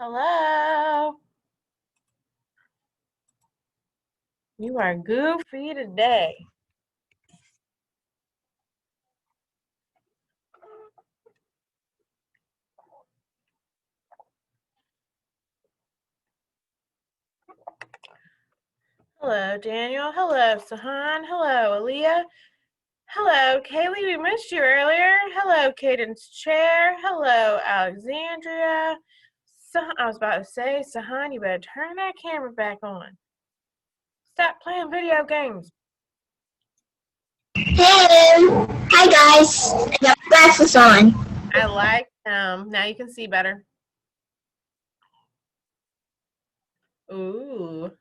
Hello. You are goofy today. Hello, Daniel. Hello, Sahan. Hello, Aaliyah. Hello, Kaylee. We missed you earlier. Hello, Cadence Chair. Hello, Alexandria. I was about to say, Sahan, you better turn that camera back on. Stop playing video games. Hey! Hi guys! I got glasses on. I like them. Now you can see better. Ooh.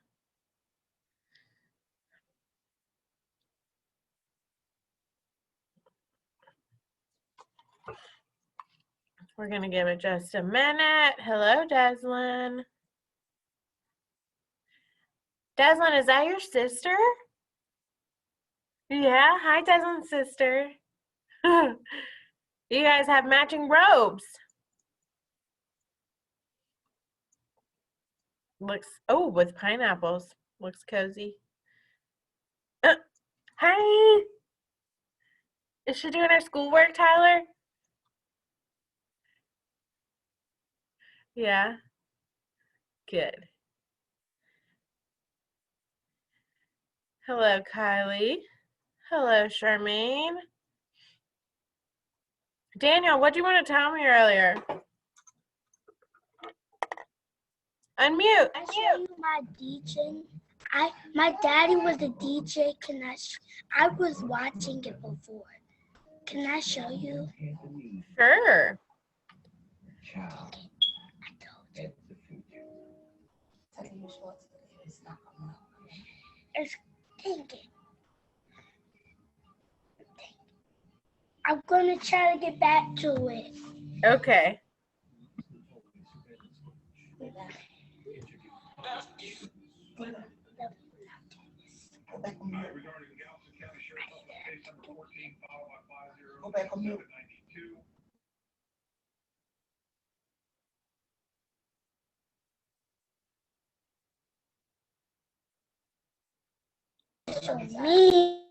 We're going to give it just a minute. Hello, Deslin. Deslin, is that your sister? Yeah, hi, Deslin's sister. You guys have matching robes. Looks, oh, with pineapples. Looks cozy. Hi. Is she doing her schoolwork, Tyler? Yeah. Good. Hello, Kylie. Hello, Charmaine. Daniel, what do you want to tell me earlier? Unmute. I show you my DJ. My daddy was a DJ. I was watching it before. Can I show you? Sure. I'm gonna try to get back to it. Okay. Go back on mute. Me.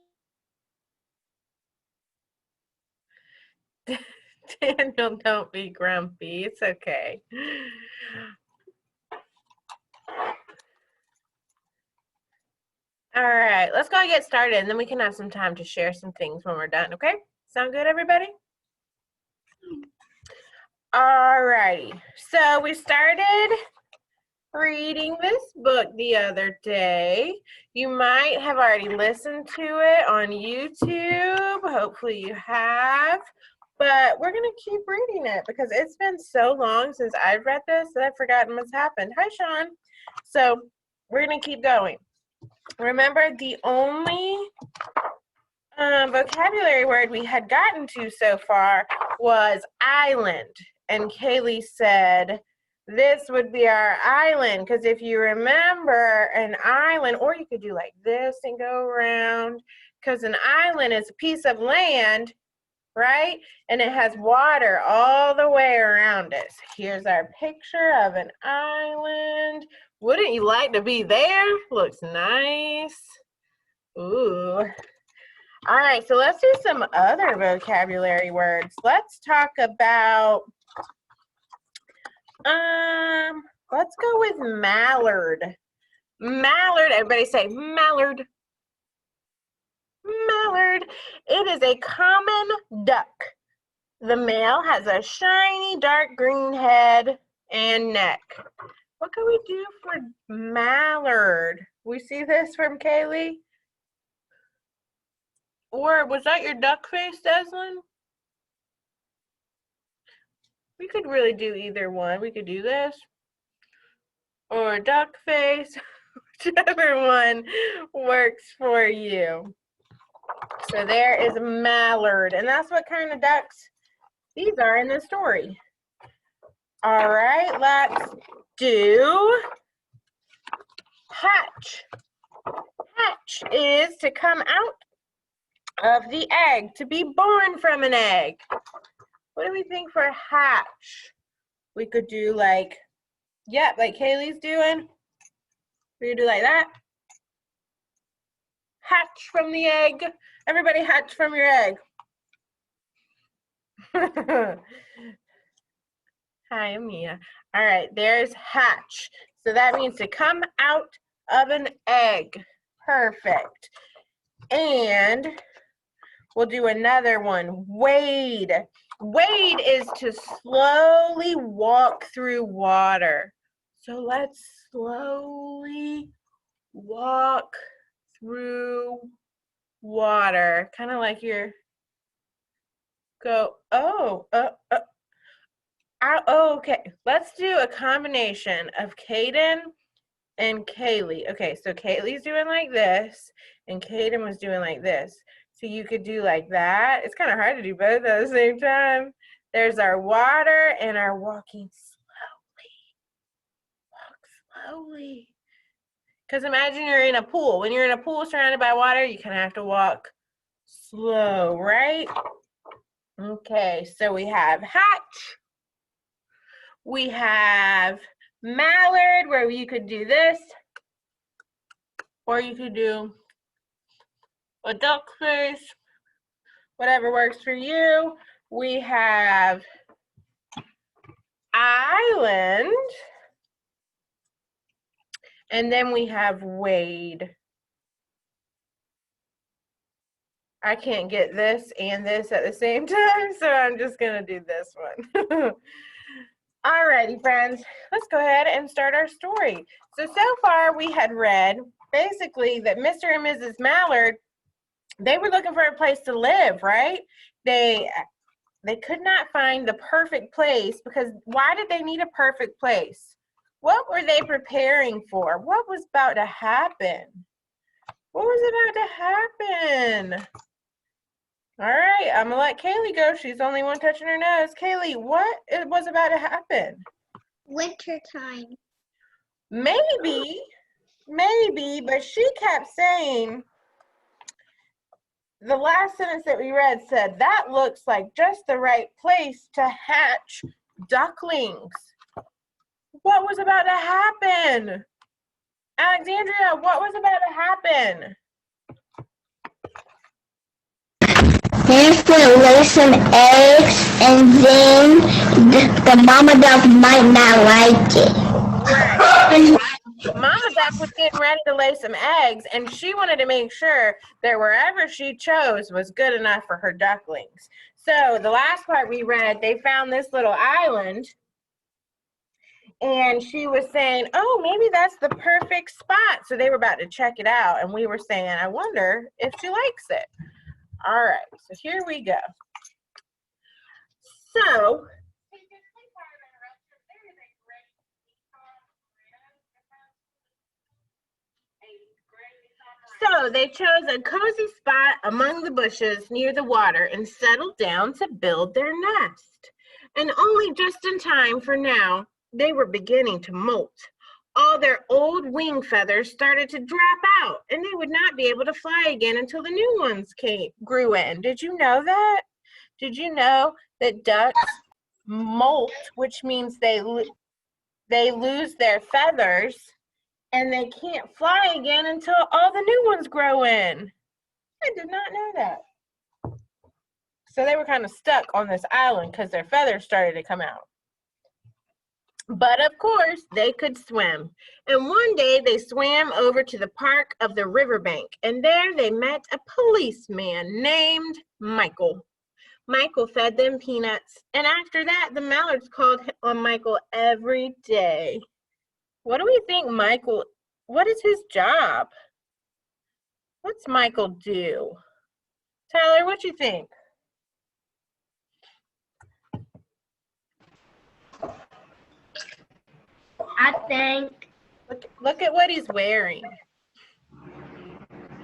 Daniel, don't be grumpy. It's okay. All right, let's go and get started, and then we can have some time to share some things when we're done, okay? Sound good, everybody? All righty, so we started reading this book the other day. You might have already listened to it on YouTube. Hopefully you have. But we're going to keep reading it because it's been so long since I've read this that I've forgotten what's happened. Hi, Sean. So we're going to keep going. Remember, the only vocabulary word we had gotten to so far was island. And Kaylee said, this would be our island, because if you remember an island, or you could do like this and go around, because an island is a piece of land, right? And it has water all the way around it. So here's our picture of an island. Wouldn't you like to be there? Looks nice. Ooh. All right, so let's do some other vocabulary words. Let's talk about, let's go with mallard. Mallard, everybody say mallard. Mallard. It is a common duck. The male has a shiny dark green head and neck. What can we do for mallard? We see this from Kaylee? Or was that your duck face, Deslin? We could really do either one. We could do this or duck face, whichever one works for you. So there is a mallard, and that's what kind of ducks these are in the story. All right, let's do hatch. Hatch is to come out of the egg, to be born from an egg. What do we think for hatch? We could do like Yep, like Kaylee's doing. We're gonna do like that. Hatch from the egg. Everybody hatch from your egg. Hi, I'm Mia. All right, there's hatch. So that means to come out of an egg. Perfect. And we'll do another one. Wade. Wade is to slowly walk through water. So let's slowly walk through water. Kind of like you're okay. Let's do a combination of Caden and Kaylee. Okay, so Kaylee's doing like this, and Caden was doing like this. So you could do like that. It's kind of hard to do both at the same time. There's our water and our walking slowly. Walk slowly. Because imagine you're in a pool. When you're in a pool surrounded by water, you kind of have to walk slow, right? Okay, so we have hatch. We have mallard, where you could do this, or you could do a duck face, whatever works for you. We have island, and then we have wade. I can't get this and this at the same time, so I'm just gonna do this one. Alrighty, friends, let's go ahead and start our story. So far we had read basically that Mr. and Mrs. Mallard, they were looking for a place to live, right? They could not find the perfect place, because why did they need a perfect place? What were they preparing for? What was about to happen? What was about to happen? All right, I'm gonna let Kaylee go. She's the only one touching her nose. Kaylee, what was about to happen? Winter time. Maybe, but she kept saying, the last sentence that we read said, that looks like just the right place to hatch ducklings. What was about to happen? Alexandria, what was about to happen? Parents will lay some eggs, and then the mama duck might not like it. Right. Mama duck was getting ready to lay some eggs, and she wanted to make sure that wherever she chose was good enough for her ducklings. So the last part we read, they found this little island, and she was saying, oh, maybe that's the perfect spot. So they were about to check it out, and we were saying, I wonder if she likes it. All right, so here we go. So they chose a cozy spot among the bushes near the water and settled down to build their nest. And only just in time, for now, they were beginning to molt. All their old wing feathers started to drop out, and they would not be able to fly again until the new ones grew in. Did you know that? Did you know that ducks molt, which means they lose their feathers, and they can't fly again until all the new ones grow in? I did not know that. So they were kind of stuck on this island because their feathers started to come out. But of course, they could swim. And one day they swam over to the park of the riverbank, and there they met a policeman named Michael. Michael fed them peanuts, and after that, the mallards called on Michael every day. What do we think Michael, what is his job? What's Michael do? Tyler, what you think? I think Look at what he's wearing.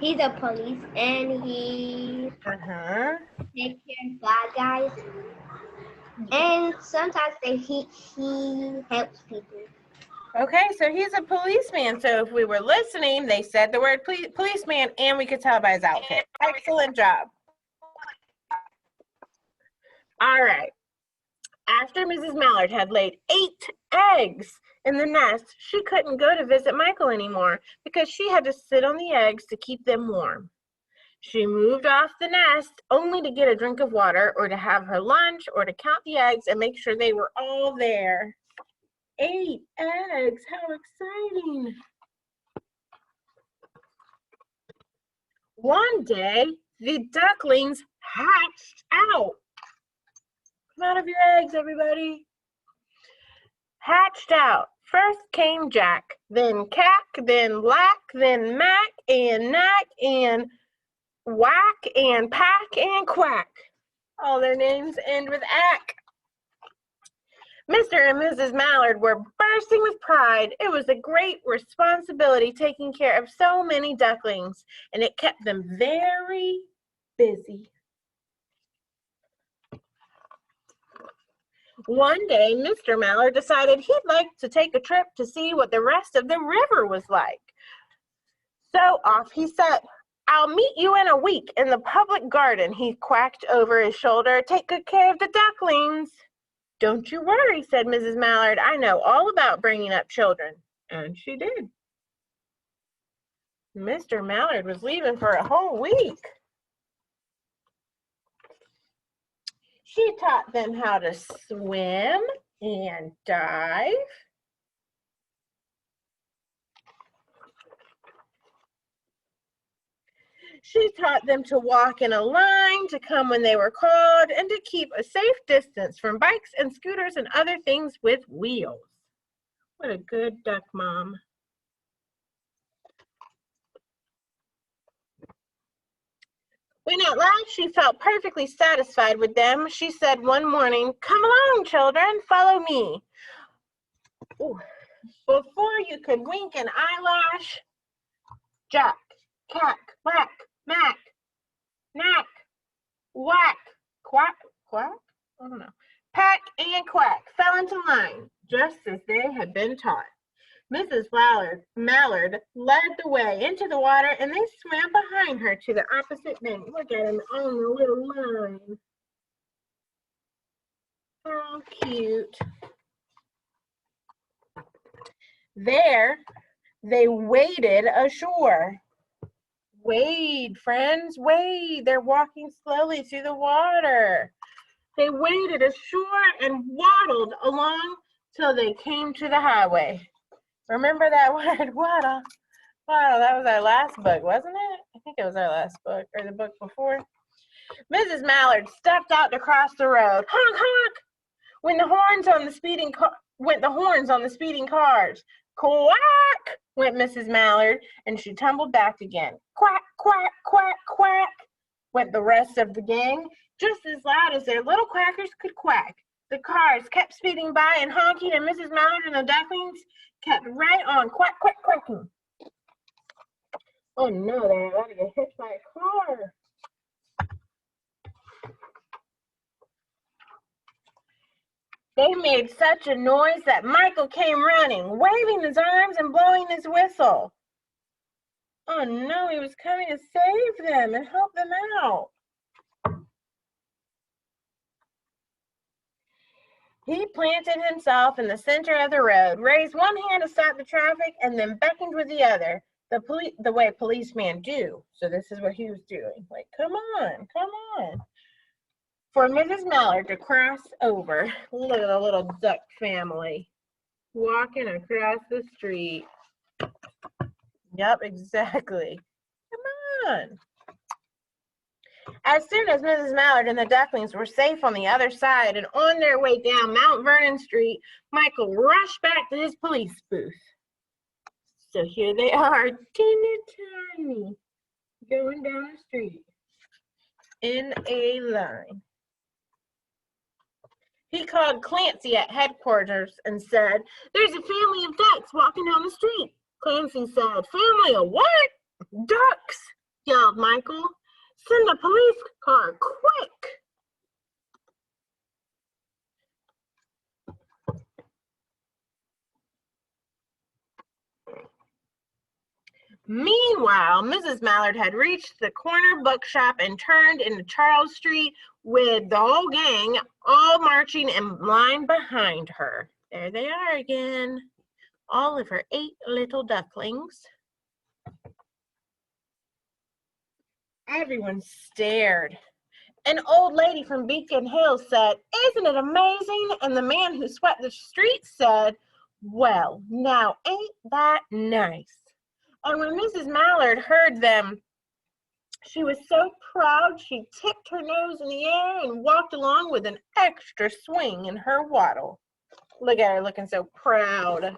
he's a police, and he takes care of bad guys. And sometimes he helps people. Okay, so he's a policeman. So if we were listening, they said the word policeman, and we could tell by his outfit. Excellent job. All right. After Mrs. Mallard had laid 8 eggs in the nest, she couldn't go to visit Michael anymore because she had to sit on the eggs to keep them warm. She moved off the nest only to get a drink of water or to have her lunch or to count the eggs and make sure they were all there. 8 eggs, how exciting! One day, the ducklings hatched out. Come out of your eggs, everybody. Hatched out. First came Jack, then Cack, then Lack, then Mac, and Knack, and Whack, and Pack, and Quack. All their names end with ack. Mr. and Mrs. Mallard were bursting with pride. It was a great responsibility taking care of so many ducklings, and it kept them very busy. One day, Mr. Mallard decided he'd like to take a trip to see what the rest of the river was like. So off he set. "I'll meet you in a week in the public garden," he quacked over his shoulder. "Take good care of the ducklings." "Don't you worry," said Mrs. Mallard. "I know all about bringing up children." And she did. Mr. Mallard was leaving for a whole week. She taught them how to swim and dive. She taught them to walk in a line, to come when they were called, and to keep a safe distance from bikes and scooters and other things with wheels. What a good duck mom. When at last she felt perfectly satisfied with them, she said one morning, "Come along, children, follow me." Ooh. Before you could wink an eyelash, Jack, Cack, Whack, Mac, Knack, Whack, Quack, Quack? I don't know. Pack and Quack fell into line, just as they had been taught. Mrs. Mallard led the way into the water, and they swam behind her to the opposite bank. Look at them on the little line. How cute. There, they waded ashore. Wade, friends, wade. They're walking slowly through the water. They waded ashore and waddled along till they came to the highway. Remember that word, waddle? Wow, that was our last book, wasn't it? I think it was our last book, or the book before. Mrs. Mallard stepped out to cross the road. Honk, honk! Went the horns on the speeding cars. Quack! Went Mrs. Mallard, and she tumbled back again. Quack, quack, quack, quack! Went the rest of the gang, just as loud as their little quackers could quack. The cars kept speeding by and honking, and Mrs. Mallard and the ducklings kept right on quack, quack, quacking. Oh no, they're about to get hit by a car. They made such a noise that Michael came running, waving his arms and blowing his whistle. Oh no, he was coming to save them and help them out. He planted himself in the center of the road, raised one hand to stop the traffic, and then beckoned with the other, the way policemen do. So this is what he was doing. Like, come on, come on. For Mrs. Mallard to cross over. Look at the little duck family walking across the street. Yep, exactly. Come on. As soon as Mrs. Mallard and the ducklings were safe on the other side and on their way down Mount Vernon Street, Michael rushed back to his police booth. So here they are, teeny tiny, going down the street in a line. He called Clancy at headquarters and said, "There's a family of ducks walking down the street." Clancy said, "Family of what?" "Ducks," yelled Michael. "Send a police car, quick." Meanwhile, Mrs. Mallard had reached the corner bookshop and turned into Charles Street with the whole gang all marching in line behind her. There they are again, all of her 8 little ducklings. Everyone stared. An old lady from Beacon Hill said, "Isn't it amazing?" And the man who swept the streets said, "Well, now ain't that nice?" And when Mrs. Mallard heard them, she was so proud she tipped her nose in the air and walked along with an extra swing in her waddle. Look at her looking so proud.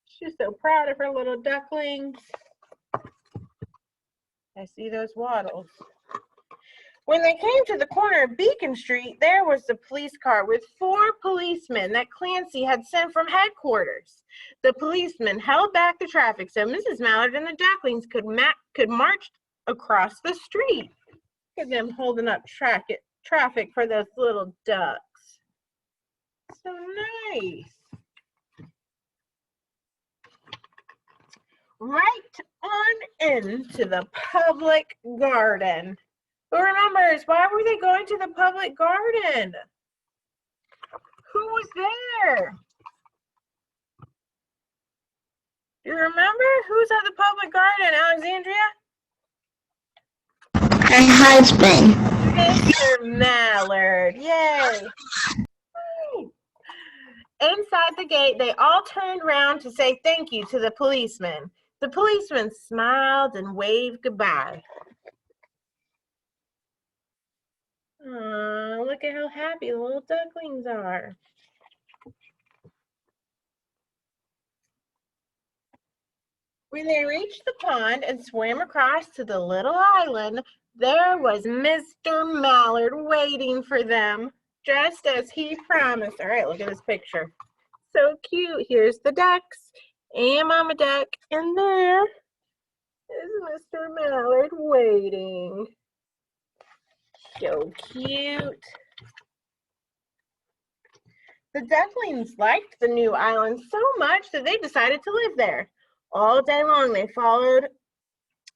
She's so proud of her little ducklings. I see those waddles. When they came to the corner of Beacon Street, there was the police car with 4 policemen that Clancy had sent from headquarters. The policemen held back the traffic so Mrs. Mallard and the ducklings could march across the street. Look at them holding up traffic for those little ducks. So nice. Right on into the public garden. Who remembers, why were they going to the public garden? Who was there? Do you remember who's at the public garden, Alexandria? Her husband. Mr. Mallard. Yay. Inside the gate, they all turned around to say thank you to the policeman. The policeman smiled and waved goodbye. Oh, look at how happy the little ducklings are. When they reached the pond and swam across to the little island, there was Mr. Mallard waiting for them, just as he promised. All right, look at this picture. So cute. Here's the ducks and Mama Duck, and there is Mr. Mallard waiting. So cute. The ducklings liked the new island so much that they decided to live there. All day long they followed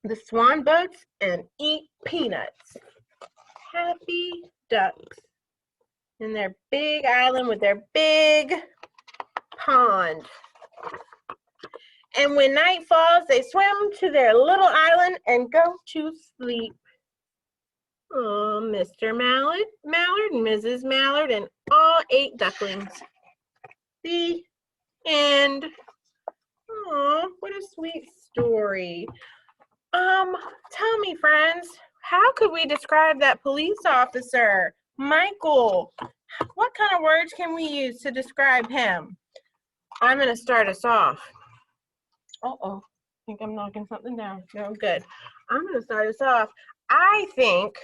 the swan boats and eat peanuts. Happy ducks in their big island with their big pond. And when night falls, they swim to their little island and go to sleep. Oh, Mr. Mallard, and Mrs. Mallard, and all 8 ducklings. The end. Oh, what a sweet story. Tell me, friends, how could we describe that police officer, Michael? What kind of words can we use to describe him? I'm going to start us off. Uh-oh, I think I'm knocking something down. No, good. I'm going to start us off. I think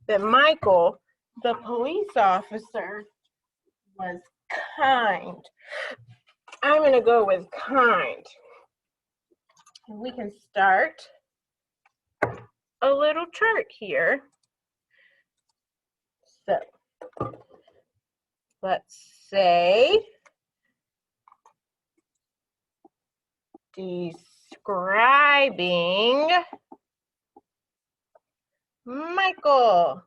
that Michael, the police officer, was kind. I'm going to go with kind. We can start a little chart here. So, let's say describing Michael.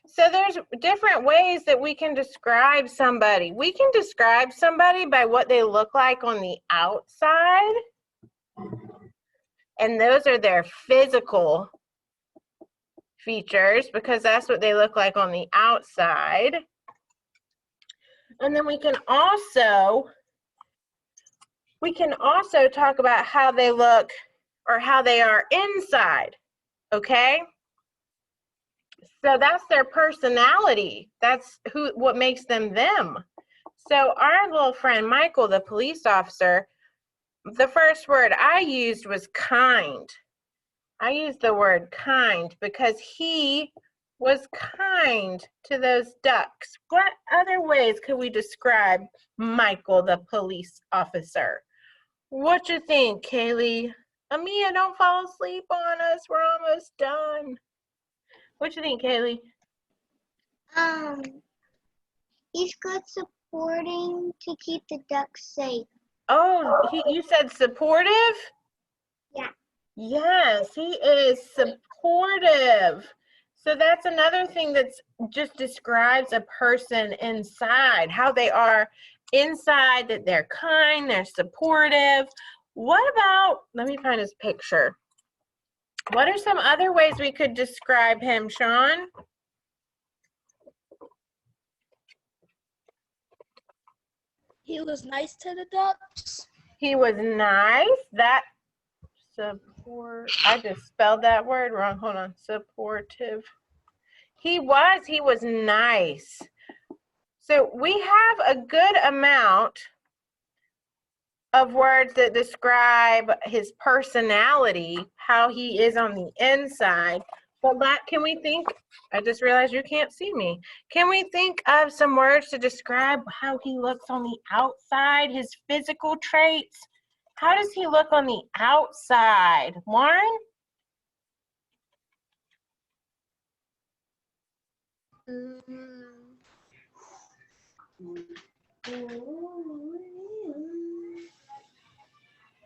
So there's different ways that we can describe somebody. We can describe somebody by what they look like on the outside. And those are their physical features because that's what they look like on the outside. And then we can also talk about how they look or how they are inside, okay? So that's their personality. That's what makes them them. So our little friend Michael, the police officer, the first word I used was kind. I used the word kind because he was kind to those ducks. What other ways could we describe Michael, the police officer? What you think, Kaylee? Amia, don't fall asleep on us. We're almost done. What you think, Kaylee? He's good supporting to keep the ducks safe. Oh, you said supportive? Yeah. Yes, he is supportive. So that's another thing that's just describes a person inside, how they are inside, that they're kind, they're supportive. What about, let me find his picture. What are some other ways we could describe him, Sean? He was nice to the ducks. He was nice. That support, I just spelled that word wrong. Hold on. Supportive. He was nice. So we have a good amount of words that describe his personality, how he is on the inside. But can we think, I just realized you can't see me. Can we think of some words to describe how he looks on the outside, his physical traits? How does he look on the outside? Lauren?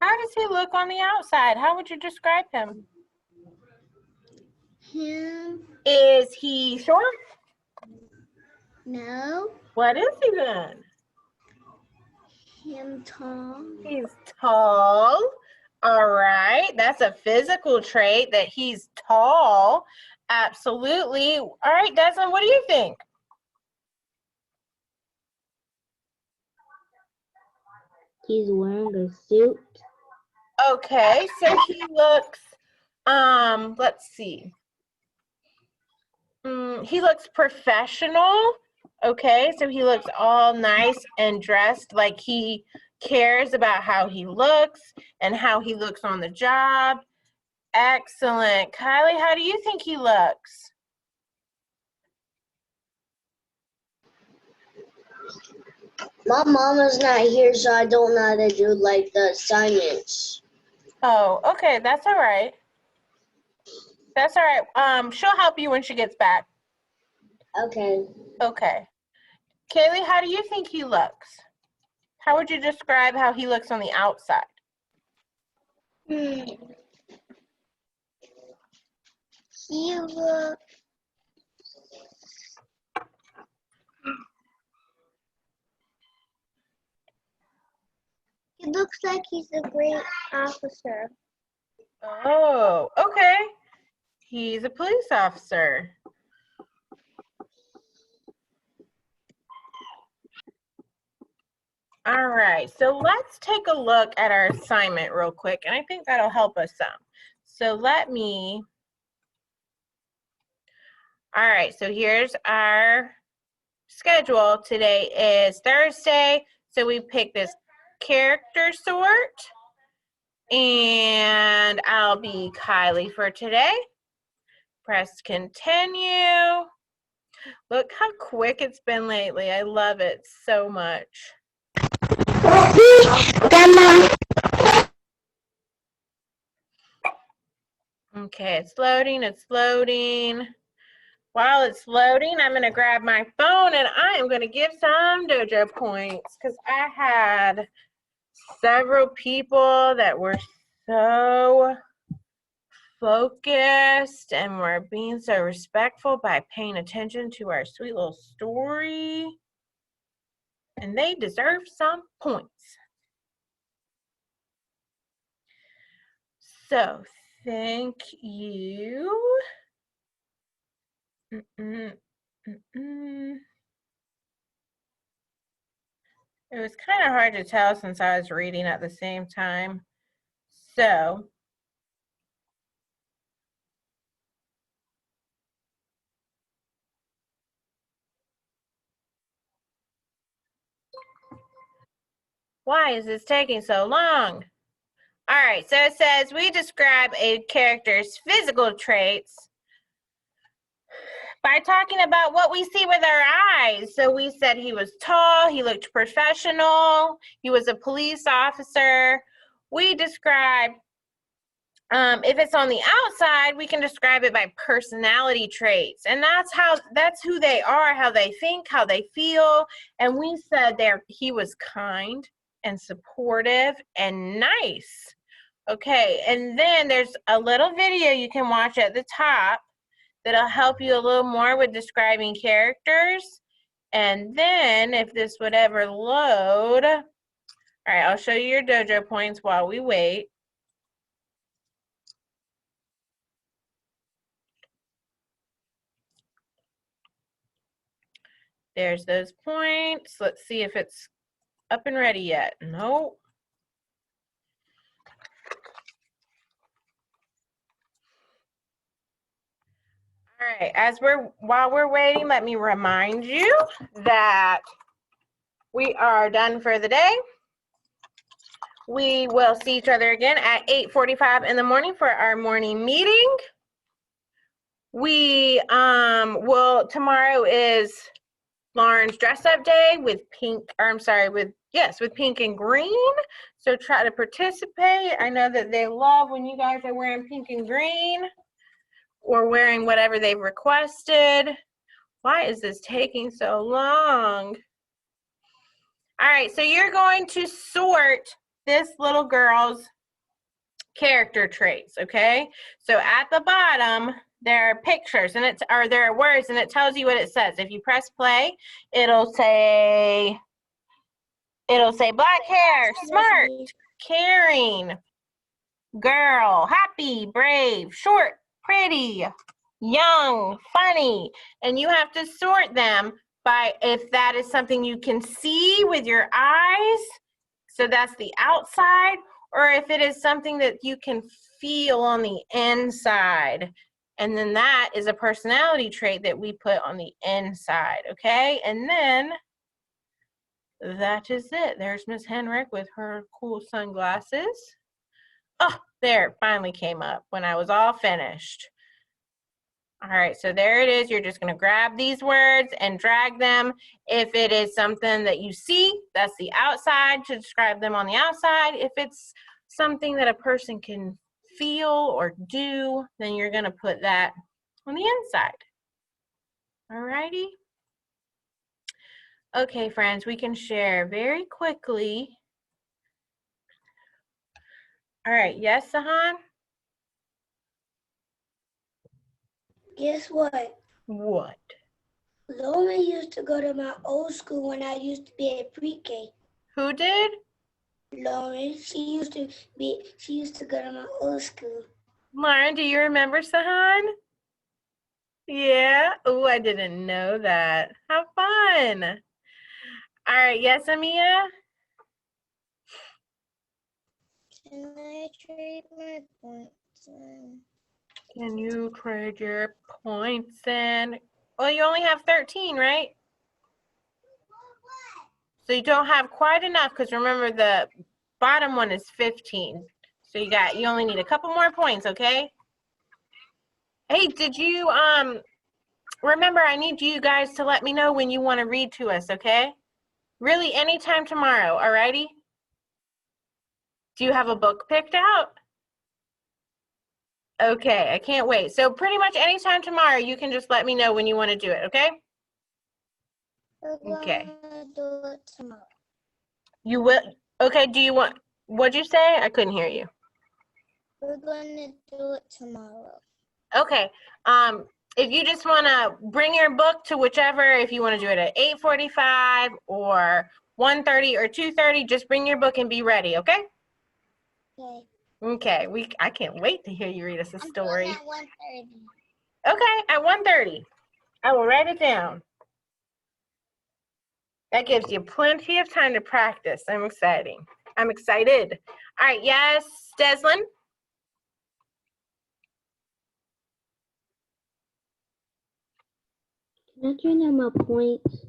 How does he look on the outside? How would you describe him? Is he short? No. What is he then? Him tall. He's tall. All right. That's a physical trait, that he's tall. Absolutely. All right, Desmond, what do you think? He's wearing a suit. Okay, so he looks, let's see. He looks professional. Okay, so he looks all nice and dressed, like he cares about how he looks and how he looks on the job. Excellent. Kylie, how do you think he looks? My mama's not here, so I don't know how to do like the assignments. Oh, okay, that's all right. That's all right. She'll help you when she gets back. Okay. Okay. Kaylee, how do you think he looks? How would you describe how he looks on the outside? He looks. He looks like he's a great officer. Oh, okay. He's a police officer. All right, so let's take a look at our assignment real quick, and I think that'll help us some. So all right, so here's our schedule. Today is Thursday, so we picked this character sort, and I'll be Kylie for today. Press continue. Look how quick it's been lately. I love it so much. Okay, it's loading, it's loading. While it's loading, I'm gonna grab my phone and I am gonna give some dojo points, because I had several people that were so focused and were being so respectful by paying attention to our sweet little story, and they deserve some points. So thank you. It was kind of hard to tell since I was reading at the same time. So why is this taking so long? All right, so it says we describe a character's physical traits by talking about what we see with our eyes. So we said he was tall, he looked professional, he was a police officer. We describe, if it's on the outside, we can describe it by personality traits. And that's who they are, how they think, how they feel. And we said he was kind and supportive and nice. Okay, and then there's a little video you can watch at the top that'll help you a little more with describing characters. And then if this would ever load, all right, I'll show you your dojo points while we wait. There's those points. Let's see if it's up and ready yet. Nope. All right, while we're waiting, let me remind you that we are done for the day. We will see each other again at 8:45 in the morning for our morning meeting. We tomorrow is Lauren's dress up day with pink, or I'm sorry, with pink and green. So try to participate. I know that they love when you guys are wearing pink and green or wearing whatever they've requested. Why is this taking so long? All right, so you're going to sort this little girl's character traits, okay? So at the bottom, there are pictures and there are words and it tells you what it says. If you press play, it'll say black hair, smart, caring, girl, happy, brave, short, pretty, young, funny. And you have to sort them by if that is something you can see with your eyes, so that's the outside, or if it is something that you can feel on the inside. And then that is a personality trait that we put on the inside, okay? And then that is it. There's Miss Henrik with her cool sunglasses. Oh, there, it finally came up when I was all finished. All right, so there it is. You're just going to grab these words and drag them. If it is something that you see, that's the outside, to describe them on the outside. If it's something that a person can feel or do, then you're going to put that on the inside. All righty. Okay, friends, we can share very quickly. All right, yes, Sahan? Guess what? What? Lauren used to go to my old school when I used to be at pre-K. Who did? Lauren, she used to go to my old school. Lauren, do you remember Sahan? Yeah. Oh, I didn't know that. How fun. All right, yes, Amia? Can I trade my points in? Can you trade your points in? Well, you only have 13, right? So you don't have quite enough, because remember the bottom one is 15. So you only need a couple more points, okay? Hey, did you remember, I need you guys to let me know when you want to read to us, okay? Really anytime tomorrow, alrighty? Do you have a book picked out? Okay, I can't wait. So pretty much anytime tomorrow, you can just let me know when you want to do it, okay? Okay. Do it tomorrow. You will, okay, what'd you say? I couldn't hear you. We're going to do it tomorrow. Okay, if you just want to bring your book to whichever, if you want to do it at 8:45 or 1:30 or 2:30, just bring your book and be ready, okay? Okay. Okay, I can't wait to hear you read us a story. I'm going at 1:30. Okay, at 1:30. I will write it down. That gives you plenty of time to practice. I'm excited. All right, yes, Deslin? Can I trade in my points?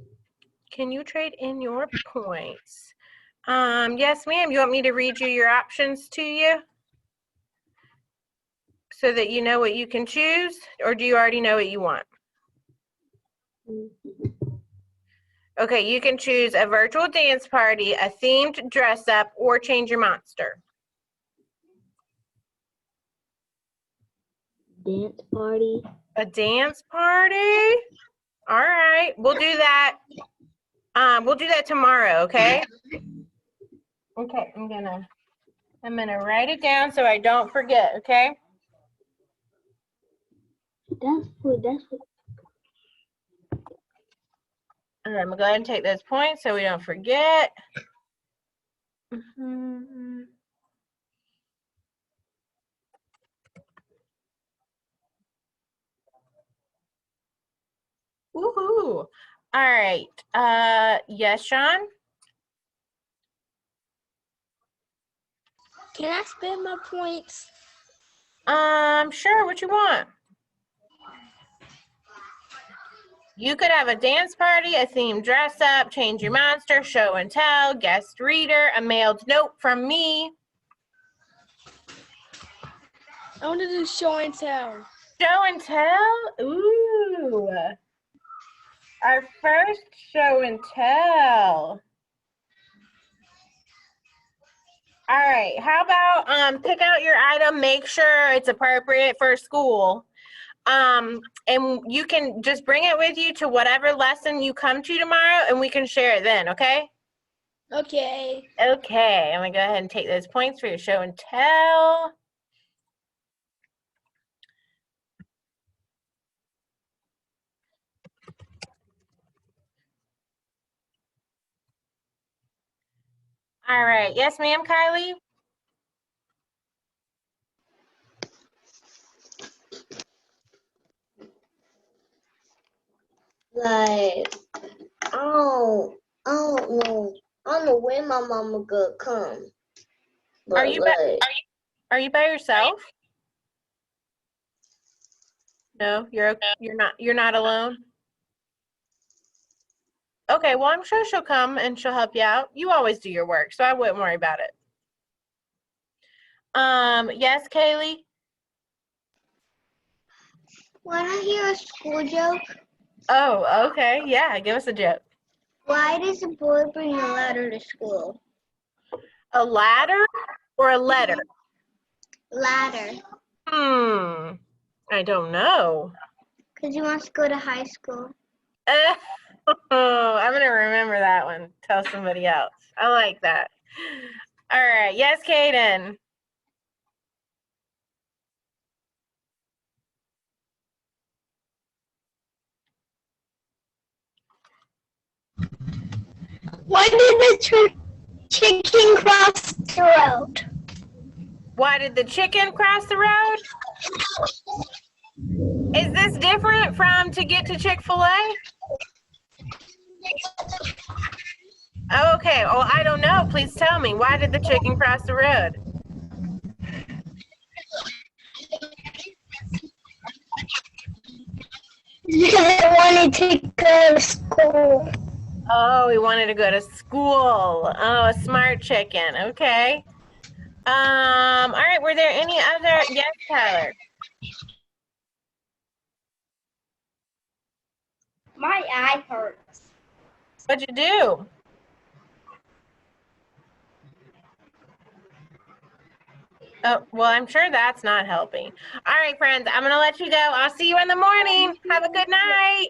Can you trade in your points? Yes, ma'am. You want me to read you your options to you so that you know what you can choose, or do you already know what you want? Okay, you can choose a virtual dance party, a themed dress up, or change your monster. Dance party. A dance party? All right, we'll do that. We'll do that tomorrow, okay? Okay, I'm gonna write it down so I don't forget, okay? That's what. All right, I'm gonna go ahead and take those points so we don't forget. Mhm. Woohoo! All right. Yes, Sean? Can I spend my points? Sure, what you want? You could have a dance party, a themed dress up, change your monster, show and tell, guest reader, a mailed note from me. I want to do show and tell. Show and tell? Ooh. Our first show and tell. All right, how about pick out your item, make sure it's appropriate for school. And you can just bring it with you to whatever lesson you come to tomorrow and we can share it then, okay? Okay. Okay, I'm gonna go ahead and take those points for your show and tell. All right, yes ma'am, Kylie? Like, I don't know. I don't know when my mama gonna come. But Are you by yourself? No, you're not alone. Okay, well I'm sure she'll come and she'll help you out. You always do your work, so I wouldn't worry about it. Yes, Kaylee? Want to hear a school joke? Oh, okay. Yeah, give us a joke. Why does a boy bring a ladder to school? A ladder or a letter? Ladder. I don't know. Because he wants to go to high school. Oh, I'm gonna remember that one. Tell somebody else. I like that. All right. Yes, Kaden. Why did the chicken cross the road? Why did the chicken cross the road? Is this different from to get to Chick-fil-A? Okay. Well, I don't know. Please tell me. Why did the chicken cross the road? Because I wanted to go to school. Oh, he wanted to go to school. Oh, a smart chicken. Okay. All right. Were there any other? Yes, Tyler. My eye hurts. What'd you do? Oh, well, I'm sure that's not helping. All right, friends, I'm going to let you go. I'll see you in the morning. Have a good night.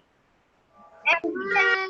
Bye.